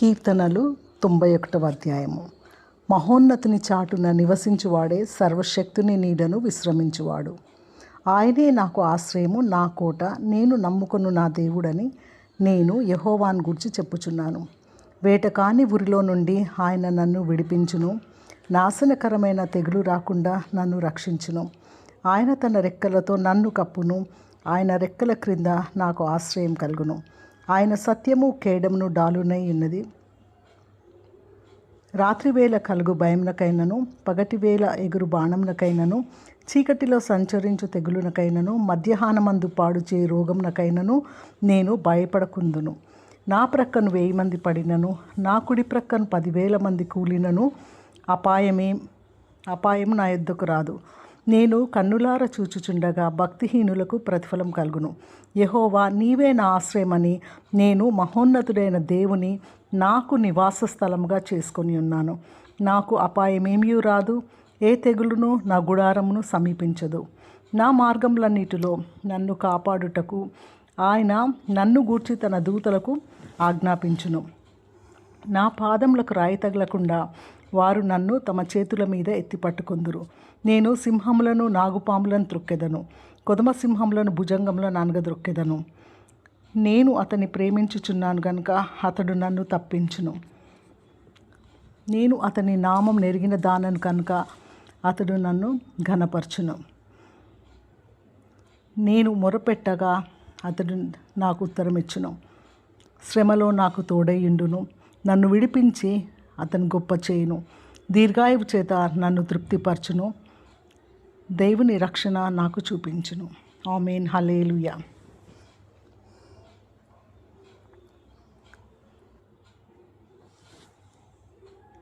కీర్తనలు 91వ అధ్యాయము. మహోన్నతుని చాటున నివసించువాడే సర్వశక్తుని నీడను విశ్రమించువాడు. ఆయనే నాకు ఆశ్రయము, నా కోట, నేను నమ్ముకొను నా దేవుడని నేను యెహోవాను గూర్చి చెప్పుచున్నాను. వేటకాని ఉరిలో నుండి ఆయన నన్ను విడిపించును. నాశనకరమైన తెగులు రాకుండా నన్ను రక్షించును. ఆయన తన రెక్కలతో నన్ను కప్పును. ఆయన రెక్కల క్రింద నాకు ఆశ్రయం కలుగును. ఆయన సత్యము కేడమును డాలునై ఉన్నది. రాత్రివేళ కలుగు భయమునకైనను, పగటివేళ ఎగురు బాణమునకైనను, చీకటిలో సంచరించు తెగులునకైనను, మధ్యాహ్నమందు పాడుచే రోగమునకైనను నేను భయపడకుందును. నా ప్రక్కను 1000 మంది పడినను, నా కుడి ప్రక్కను 10,000 మంది కూలినను అపాయము నా యొద్దకు రాదు. నేను కన్నులార చూచుచుండగా భక్తిహీనులకు ప్రతిఫలం కలుగును. యెహోవా, నీవే నా ఆశ్రయమని నేను మహోన్నతుడైన దేవుని నాకు నివాస స్థలముగా చేసుకొని ఉన్నాను. నాకు అపాయమేమీ రాదు, ఏ తెగులును నా గుడారమును సమీపించదు. నా మార్గములన్నిటిలో నన్ను కాపాడుటకు ఆయన నన్ను గూర్చి తన దూతలకు ఆజ్ఞాపించును. నా పాదములకు రాయి తగలకుండా వారు నన్ను తమ చేతుల మీద ఎత్తిపట్టుకొందురు. నేను సింహములను, నాగుపాములను త్రొక్కెదను, కొదమ సింహములను భుజంగములను అనగద్రొక్కెదను. నేను అతన్ని ప్రేమించుచున్నాను గనుక అతడు నన్ను తప్పించును. నేను అతని నామం నెరిగిన దానను కనుక అతడు నన్ను ఘనపరచును. నేను మొరపెట్టగా అతడు నాకు ఉత్తరమిచ్చును. శ్రమలో నాకు తోడైయుండును. నన్ను విడిపించి అతను గొప్ప చేయును. దీర్ఘాయువు చేత నన్ను తృప్తిపరచును. దేవుని రక్షణ నాకు చూపించును. ఆమేన్. హల్లెలూయా.